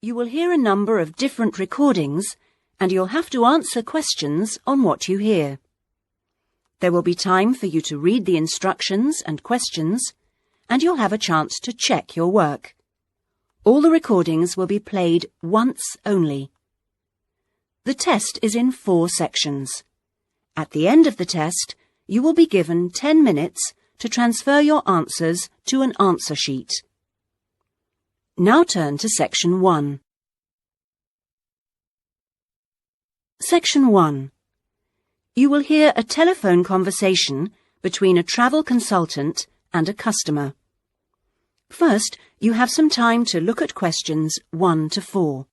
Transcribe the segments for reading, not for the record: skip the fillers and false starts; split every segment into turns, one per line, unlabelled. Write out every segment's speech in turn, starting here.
You will hear a number of different recordings, and you'll have to answer questions on what you hear. There will be time for you to read the instructions and questions, and you'll have a chance to check your work. All the recordings will be played once only. The test is in 4 sections. At the end of the test, you will be given 10 minutes to transfer your answers to an answer sheet. Now turn to Section 1. Section 1. You will hear a telephone conversation between a travel consultant and a customer. First, you have some time to look at questions 1 to 4.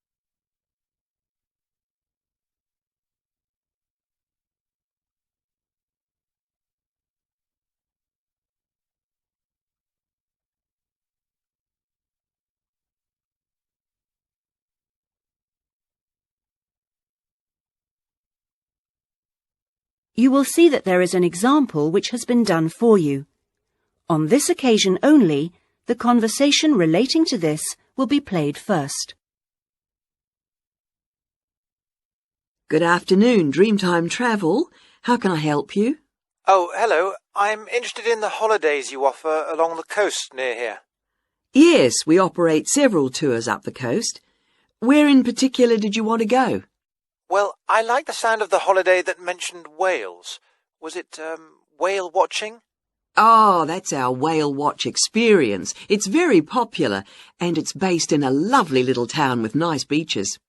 You will see that there is an example which has been done for you. On this occasion only, the conversation relating to this will be played first.
Good afternoon, Dreamtime Travel. How can I help you?
Oh, hello. I'm interested in the holidays you offer along the coast near here.
Yes, we operate several tours up the coast. Where in particular did you want to go?
Well, I like the sound of the holiday that mentioned whales. Was it, whale watching?
Oh, that's our whale watch experience. It's very popular, and it's based in a lovely little town with nice beaches.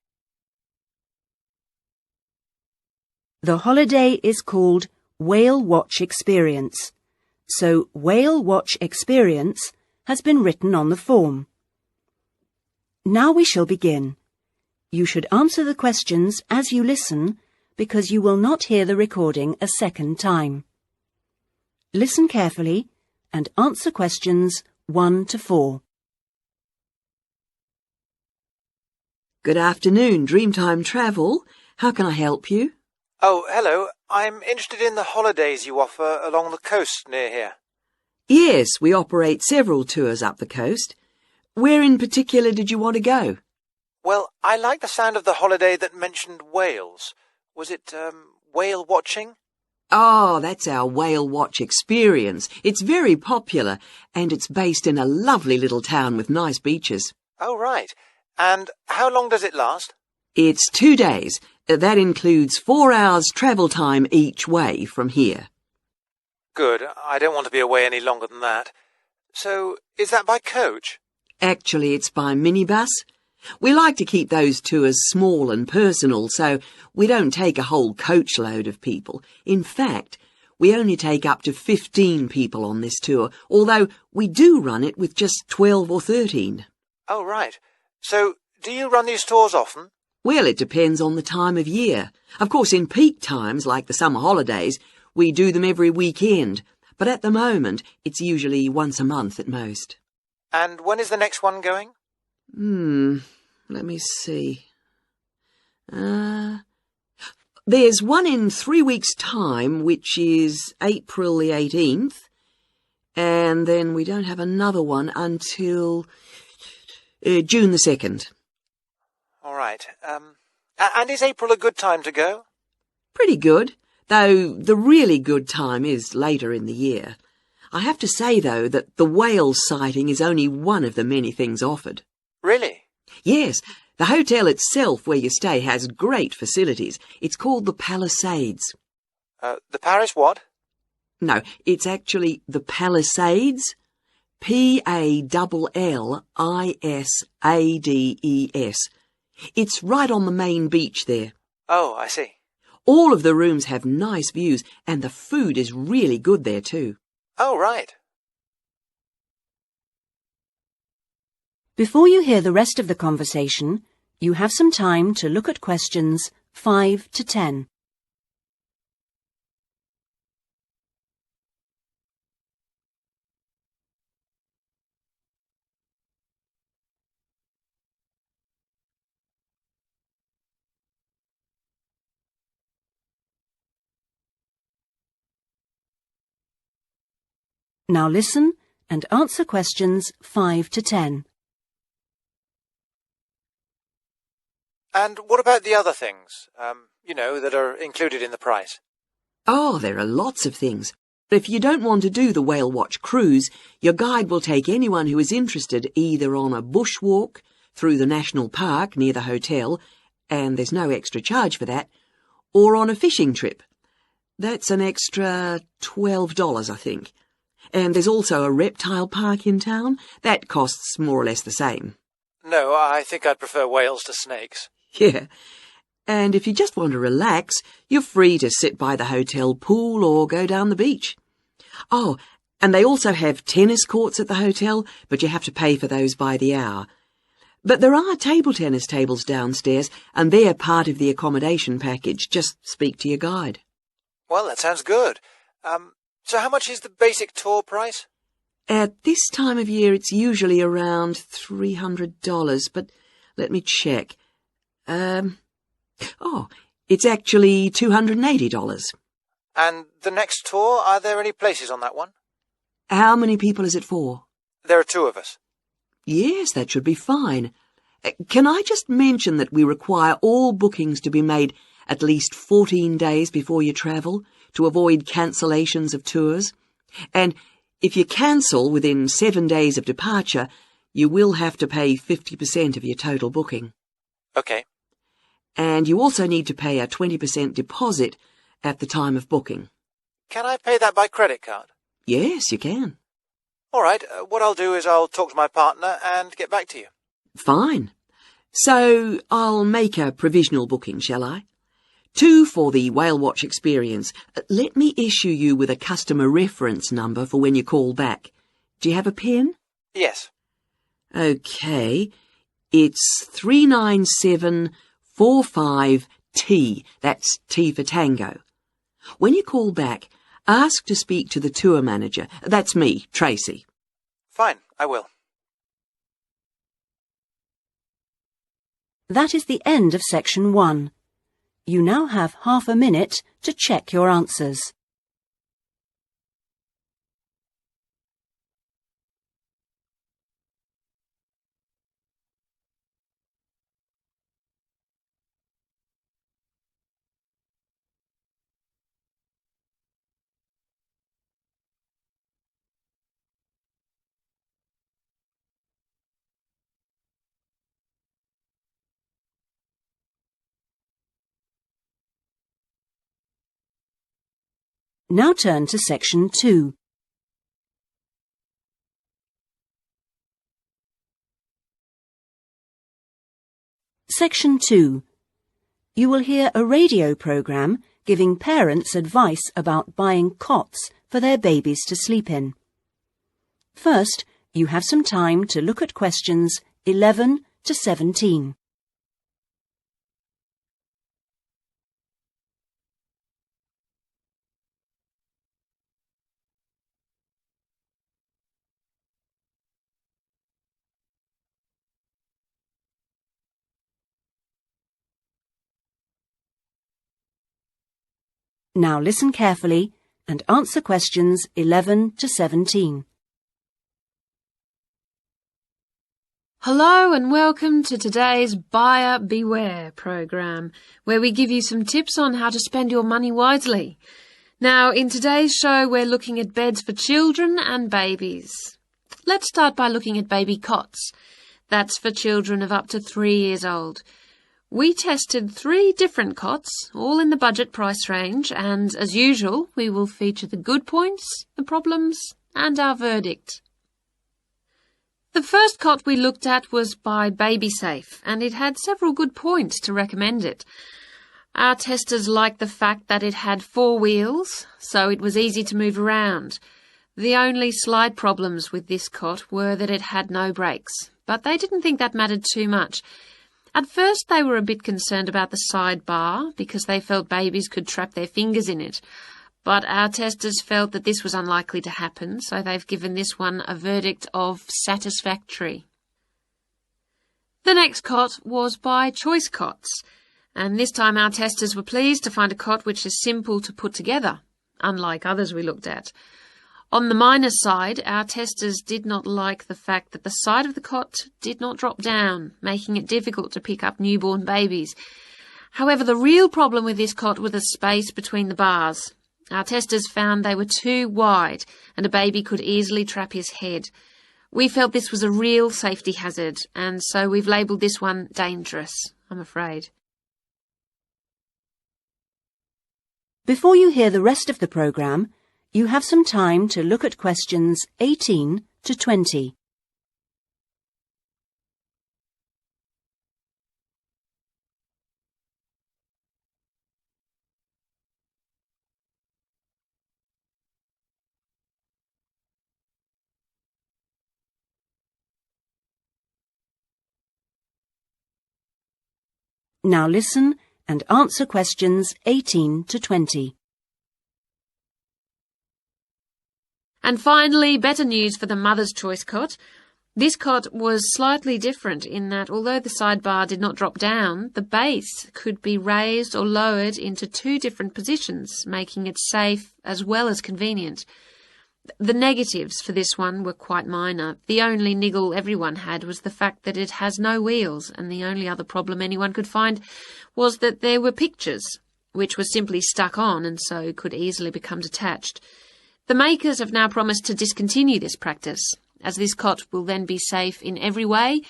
The holiday is called Whale Watch Experience, so Whale Watch Experience has been written on the form. Now we shall begin. You should answer the questions as you listen, because you will not hear the recording a second time. Listen carefully and answer questions 1 to 4.
Good afternoon, Dreamtime Travel. How can I help you?
Oh, hello. I'm interested in the holidays you offer along the coast near here.
Yes, we operate several tours up the coast. Where in particular did you want to go?
Well, I like the sound of the holiday that mentioned whales. Was it, whale watching?
Oh, that's our whale watch experience. It's very popular, and it's based in a lovely little town with nice beaches.
Oh, right. And how long does it last?
It's 2 days. That includes 4 hours travel time each way from here.
Good. I don't want to be away any longer than that. So, is that by coach?
Actually, it's by minibus. We like to keep those tours small and personal, so we don't take a whole coachload of people. In fact, we only take up to 15 people on this tour, although we do run it with just 12 or 13.
Oh, right. So, do you run these tours often?
Well, it depends on the time of year. Of course, in peak times, like the summer holidays, we do them every weekend, but at the moment, it's usually once a month at most.
And when is the next one going?
Let me see. There's one in 3 weeks' time, which is April the 18th, and then we don't have another one until June the 2nd.
All right. And is April a good time to go?
Pretty good, though the really good time is later in the year. I have to say, though, that the whale sighting is only one of the many things offered.
Really?
Yes, the hotel itself where you stay has great facilities. It's called the Palisades.
The Paris what?
No, it's actually the Palisades. Palisades. It's right on the main beach there.
Oh, I see.
All of the rooms have nice views, and the food is really good there too.
Oh, right.
Before you hear the rest of the conversation, you have some time to look at questions 5 to 10. Now listen and answer questions 5 to 10.
And what about the other things, that are included in the price?
Oh, there are lots of things. If you don't want to do the whale watch cruise, your guide will take anyone who is interested either on a bushwalk through the national park near the hotel, and there's no extra charge for that, or on a fishing trip. That's an extra $12, I think. And there's also a reptile park in town. That costs more or less the same.
No, I think I'd prefer whales to snakes.
Yeah. And if you just want to relax, you're free to sit by the hotel pool or go down the beach. Oh, and they also have tennis courts at the hotel, but you have to pay for those by the hour. But there are table tennis tables downstairs, and they're part of the accommodation package. Just speak to your guide.
Well, that sounds good. So how much is the basic tour price?
At this time of year, it's usually around $300, but let me check. It's actually $280.
And the next tour, are there any places on that one?
How many people is it for?
There are 2 of us.
Yes, that should be fine. Can I just mention that we require all bookings to be made at least 14 days before you travel to avoid cancellations of tours? And if you cancel within 7 days of departure, you will have to pay 50% of your total booking.
Okay.
And you also need to pay a 20% deposit at the time of booking.
Can I pay that by credit card?
Yes, you can.
All right, what I'll do is I'll talk to my partner and get back to you.
Fine. So I'll make a provisional booking, shall I? 2 for the whale watch experience. Let me issue you with a customer reference number for when you call back. Do you have a pen?
Yes.
Okay. It's 39745T. That's T for Tango. When you call back, ask to speak to the tour manager. That's me, Tracy.
Fine, I will.
That is the end of section 1. You now have half a minute to check your answers. Now turn to section 2. Section 2. You will hear a radio program giving parents advice about buying cots for their babies to sleep in. First, you have some time to look at questions 11 to 17. Now listen carefully and answer questions 11 to 17.
Hello and welcome to today's Buyer Beware program, where we give you some tips on how to spend your money wisely. Now, in today's show, we're looking at beds for children and babies. Let's start by looking at baby cots. That's for children of up to 3 years old. We tested 3 different cots, all in the budget price range, and as usual, we will feature the good points, the problems, and our verdict. The first cot we looked at was by BabySafe, and it had several good points to recommend it. Our testers liked the fact that it had 4 wheels, so it was easy to move around. The only slight problems with this cot were that it had no brakes, but they didn't think that mattered too much. At first they were a bit concerned about the side bar because they felt babies could trap their fingers in it. But our testers felt that this was unlikely to happen, so they've given this one a verdict of satisfactory. The next cot was by Choice Cots, and this time our testers were pleased to find a cot which is simple to put together, unlike others we looked at. On the minus side, our testers did not like the fact that the side of the cot did not drop down, making it difficult to pick up newborn babies. However, the real problem with this cot was the space between the bars. Our testers found they were too wide and a baby could easily trap his head. We felt this was a real safety hazard, and so we've labelled this one dangerous, I'm afraid.
Before you hear the rest of the programme, you have some time to look at questions 18 to 20. Now listen and answer questions 18 to 20.
And finally, better news for the Mother's Choice cot. This cot was slightly different in that although the sidebar did not drop down, the base could be raised or lowered into two different positions, making it safe as well as convenient. The negatives for this one were quite minor. The only niggle everyone had was the fact that it has no wheels, and the only other problem anyone could find was that there were pictures, which were simply stuck on and so could easily become detached. The makers have now promised to discontinue this practice. As this cot will then be safe in every way,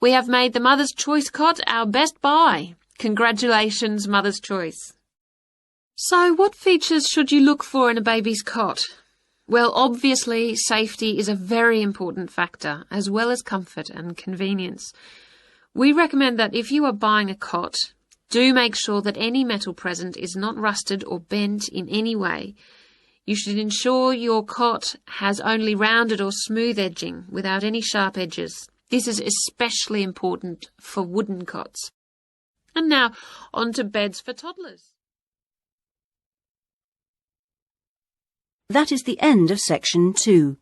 we have made the Mother's Choice cot our best buy. Congratulations, Mother's Choice. So what features should you look for in a baby's cot? Well, obviously, safety is a very important factor, as well as comfort and convenience. We recommend that if you are buying a cot, do make sure that any metal present is not rusted or bent in any way. You should ensure your cot has only rounded or smooth edging without any sharp edges. This is especially important for wooden cots. And now, on to beds for toddlers.
That is the end of section 2.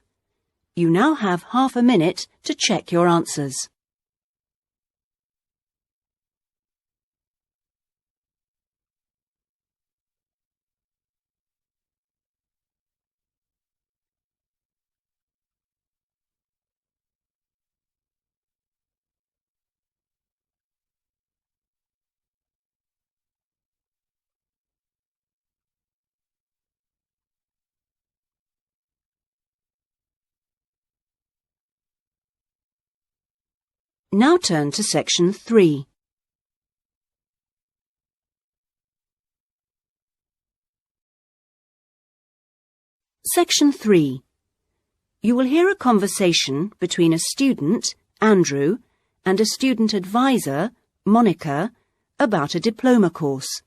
You now have half a minute to check your answers. Now turn to section 3. Section 3. You will hear a conversation between a student, Andrew, and a student advisor, Monica, about a diploma course.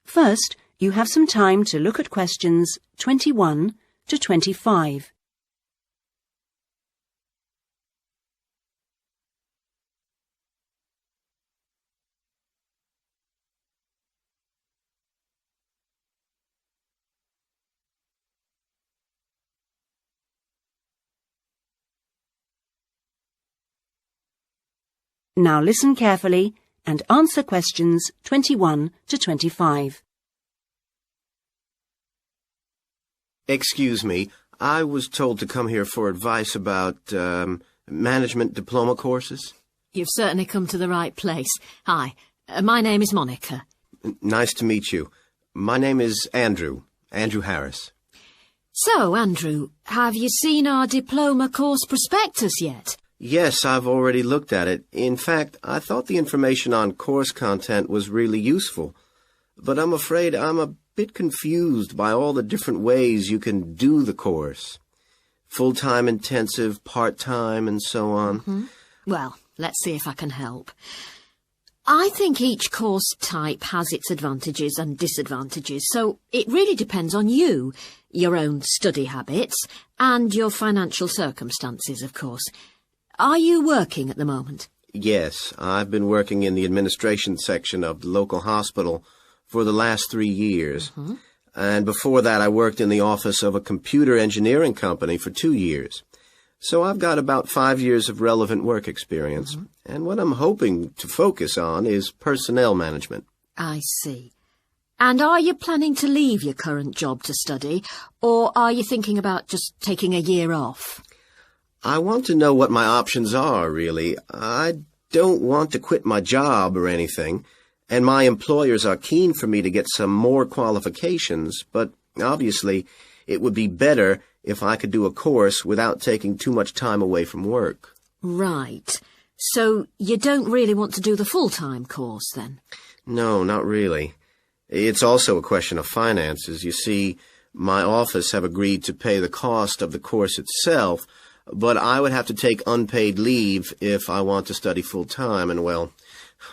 First, you have some time to look at questions 21 to 25. Now listen carefully and answer questions 21 to 25.
Excuse me, I was told to come here for advice about, management diploma courses.
You've certainly come to the right place. Hi, my name is Monica.
Nice to meet you. My name is Andrew Harris.
So, Andrew, have you seen our diploma course prospectus yet?
Yes, I've already looked at it. In fact, I thought the information on course content was really useful. But I'm afraid I'm a bit confused by all the different ways you can do the course. Full-time intensive, part-time, and so on.
Mm-hmm. Well, let's see if I can help. I think each course type has its advantages and disadvantages, so it really depends on you, your own study habits, and your financial circumstances, of course. Are you working at the moment?
Yes, I've been working in the administration section of the local hospital for the last 3 years.
Mm-hmm.
And before that, I worked in the office of a computer engineering company for 2 years. So I've got about 5 years of relevant work experience. Mm-hmm. And what I'm hoping to focus on is personnel management.
I see. And are you planning to leave your current job to study, or are you thinking about just taking a year off?
I want to know what my options are, really. I don't want to quit my job or anything, and my employers are keen for me to get some more qualifications, but obviously it would be better if I could do a course without taking too much time away from work.
Right. So you don't really want to do the full-time course, then?
No, not really. It's also a question of finances. You see, my office have agreed to pay the cost of the course itself, but I would have to take unpaid leave if I want to study full-time, and, well,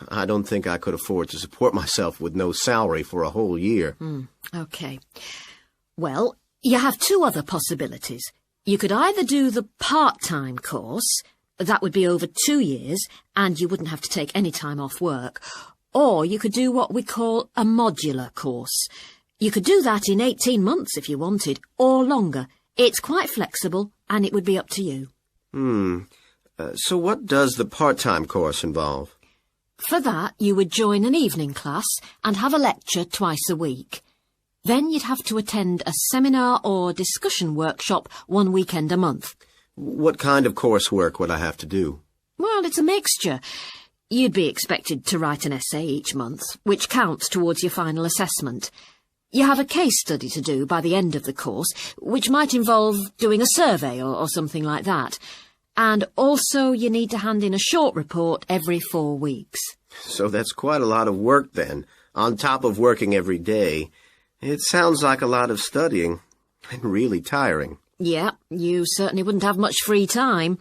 I don't think I could afford to support myself with no salary for a whole year.
OK. Well, you have two other possibilities. You could either do the part-time course, that would be over 2 years, and you wouldn't have to take any time off work, or you could do what we call a modular course. You could do that in 18 months if you wanted, or longer. It's quite flexible, and it would be up to you.
So what does the part-time course involve?
For that, you would join an evening class and have a lecture twice a week. Then you'd have to attend a seminar or discussion workshop 1 weekend a month.
What kind of coursework would I have to do?
Well, it's a mixture. You'd be expected to write an essay each month, which counts towards your final assessment. You have a case study to do by the end of the course, which might involve doing a survey or something like that. And also you need to hand in a short report every 4 weeks.
So that's quite a lot of work then, on top of working every day. It sounds like a lot of studying, and really tiring.
Yeah, you certainly wouldn't have much free time.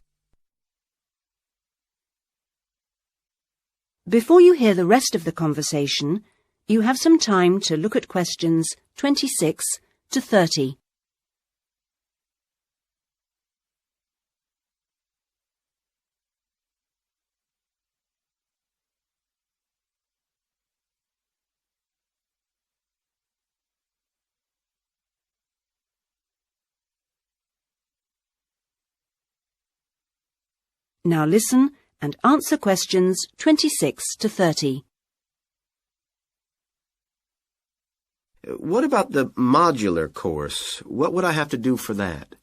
Before you hear the rest of the conversation, you have some time to look at questions 26 to 30. Now listen and answer questions 26 to 30.
What about the modular course? What would I have to do for that?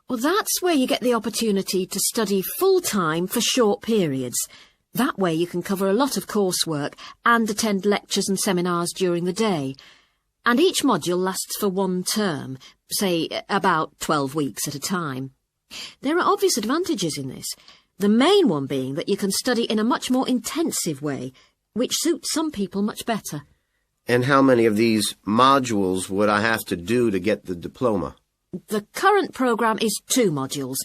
Well, that's where you get the opportunity to study full-time for short periods. That way you can cover a lot of coursework and attend lectures and seminars during the day. And each module lasts for 1 term, say about 12 weeks at a time. There are obvious advantages in this. The main one being that you can study in a much more intensive way, which suits some people much better.
And how many of these modules would I have to do to get the diploma?
The current programme is 2 modules,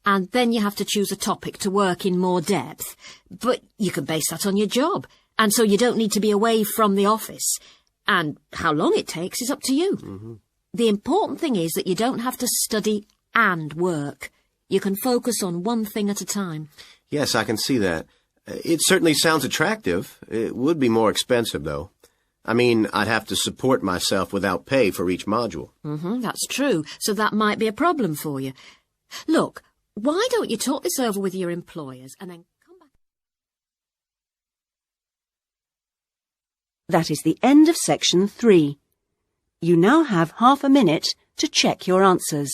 and then you have to choose a topic to work in more depth. But you can base that on your job, and so you don't need to be away from the office. And how long it takes is up to you. The important thing is that you don't have to study and work. You can focus on one thing at a time.
Yes, I can see that. It certainly sounds attractive. It would be more expensive, though. I mean, I'd have to support myself without pay for each module.
That's true. So that might be a problem for you. Look, why don't you talk this over with your employers and then come back?
That is the end of section 3. You now have half a minute to check your answers.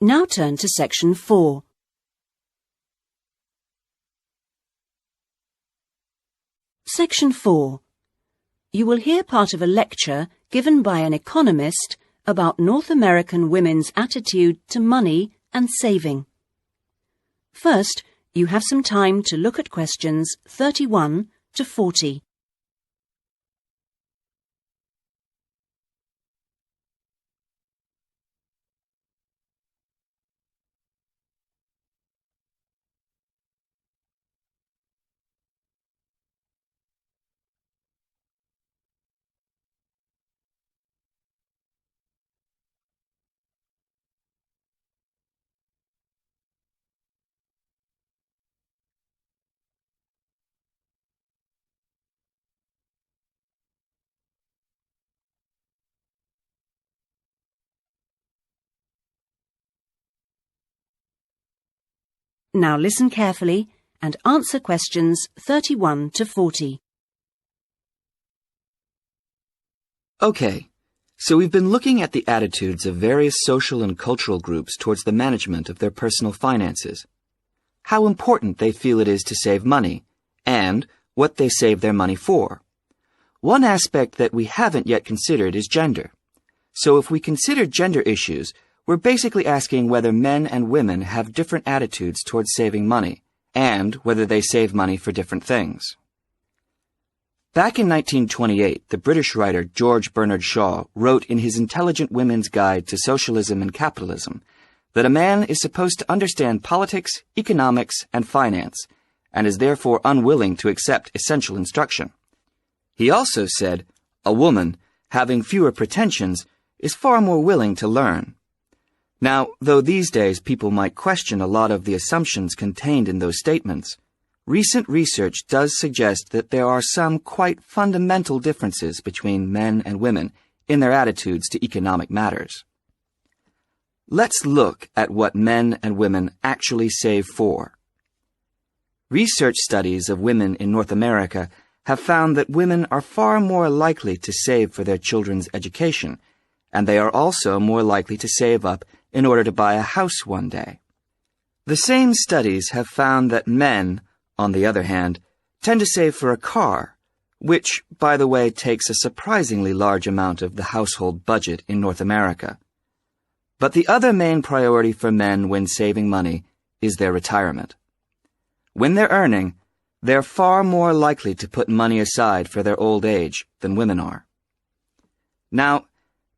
Now turn to section 4. Section 4. You will hear part of a lecture given by an economist about North American women's attitude to money and saving. First, you have some time to look at questions 31 to 40. Now listen carefully and answer questions 31 to 40.
Okay, so we've been looking at the attitudes of various social and cultural groups towards the management of their personal finances, how important they feel it is to save money, and what they save their money for. One aspect that we haven't yet considered is gender. So if we consider gender issues, we're basically asking whether men and women have different attitudes towards saving money, and whether they save money for different things. Back in 1928, the British writer George Bernard Shaw wrote in his Intelligent Women's Guide to Socialism and Capitalism that a man is supposed to understand politics, economics, and finance, and is therefore unwilling to accept essential instruction. He also said, a woman, having fewer pretensions, is far more willing to learn. Now, though these days people might question a lot of the assumptions contained in those statements, recent research does suggest that there are some quite fundamental differences between men and women in their attitudes to economic matters. Let's look at what men and women actually save for. Research studies of women in North America have found that women are far more likely to save for their children's education, and they are also more likely to save up in order to buy a house one day. The same studies have found that men, on the other hand, tend to save for a car, which, by the way, takes a surprisingly large amount of the household budget in North America. But the other main priority for men when saving money is their retirement. When they're earning, they're far more likely to put money aside for their old age than women are. Now,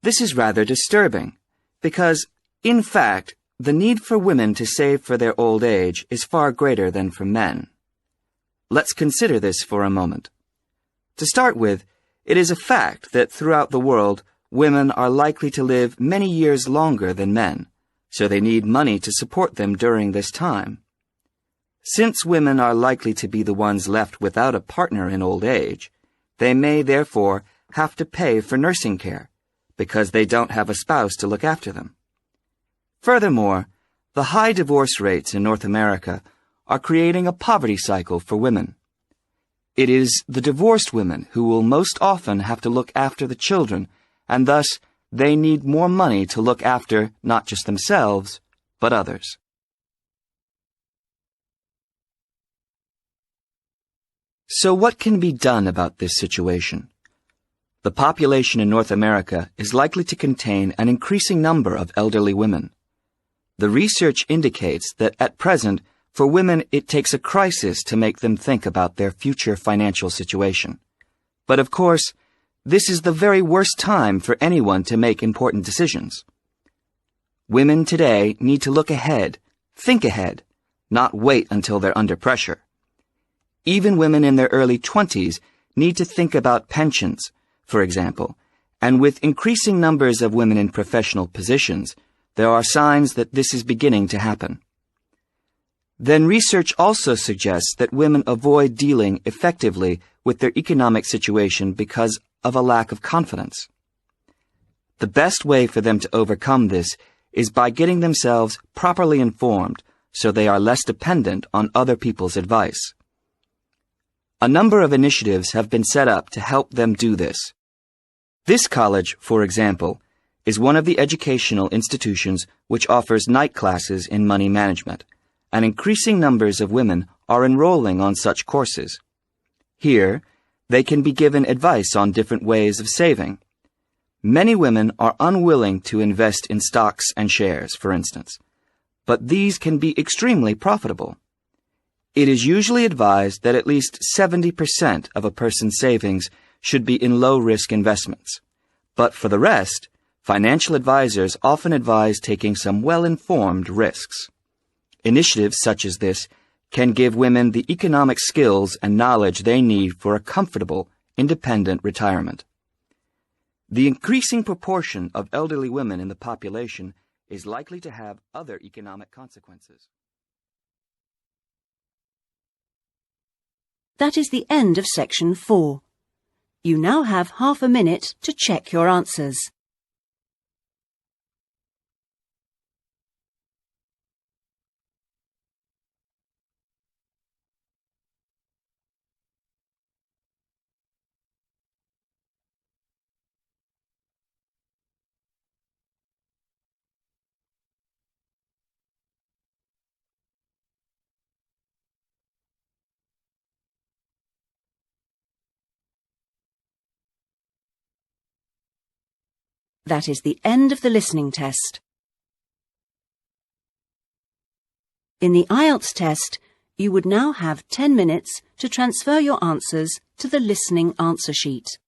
this is rather disturbing, because, in fact, the need for women to save for their old age is far greater than for men. Let's consider this for a moment. To start with, it is a fact that throughout the world, women are likely to live many years longer than men, so they need money to support them during this time. Since women are likely to be the ones left without a partner in old age, they may therefore have to pay for nursing care, because they don't have a spouse to look after them. Furthermore, the high divorce rates in North America are creating a poverty cycle for women. It is the divorced women who will most often have to look after the children, and thus they need more money to look after not just themselves, but others. So what can be done about this situation? The population in North America is likely to contain an increasing number of elderly women. The research indicates that at present, for women, it takes a crisis to make them think about their future financial situation. But of course, this is the very worst time for anyone to make important decisions. Women today need to look ahead, think ahead, not wait until they're under pressure. Even women in their early 20s need to think about pensions, for example, and with increasing numbers of women in professional positions, there are signs that this is beginning to happen. Then research also suggests that women avoid dealing effectively with their economic situation because of a lack of confidence. The best way for them to overcome this is by getting themselves properly informed so they are less dependent on other people's advice. A number of initiatives have been set up to help them do this. This college, for example, is one of the educational institutions which offers night classes in money management, and increasing numbers of women are enrolling on such courses. Here, they can be given advice on different ways of saving. Many women are unwilling to invest in stocks and shares, for instance, but these can be extremely profitable. It is usually advised that at least 70% of a person's savings should be in low-risk investments. But for the rest, financial advisors often advise taking some well-informed risks. Initiatives such as this can give women the economic skills and knowledge they need for a comfortable, independent retirement. The increasing proportion of elderly women in the population is likely to have other economic consequences.
That is the end of section 4. You now have half a minute to check your answers. That is the end of the listening test. In the IELTS test, you would now have 10 minutes to transfer your answers to the listening answer sheet.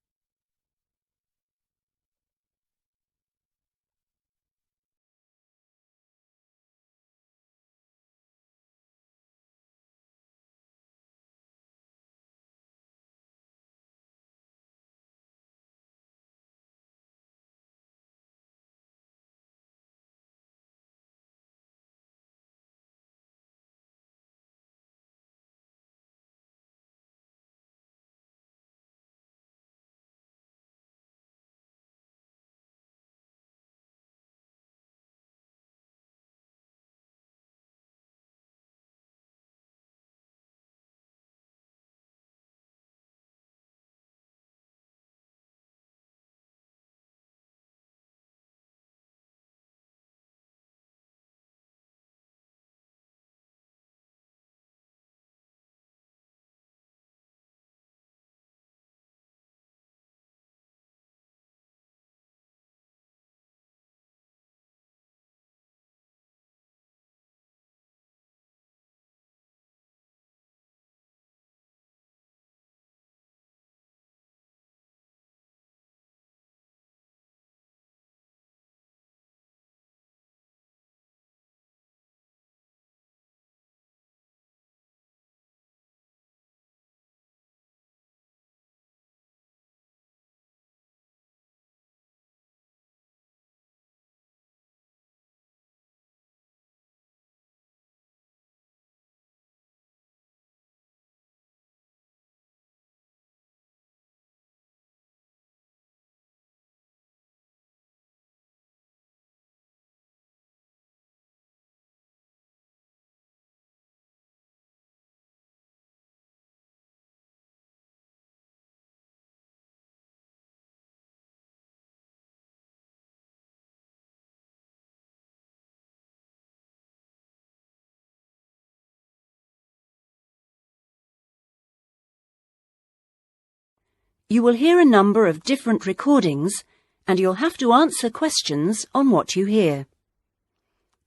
You will hear a number of different recordings, and you'll have to answer questions on what you hear.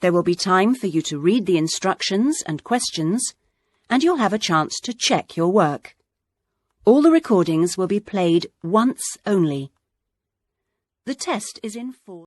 There will be time for you to read the instructions and questions, and you'll have a chance to check your work. All the recordings will be played once only. The test is in 4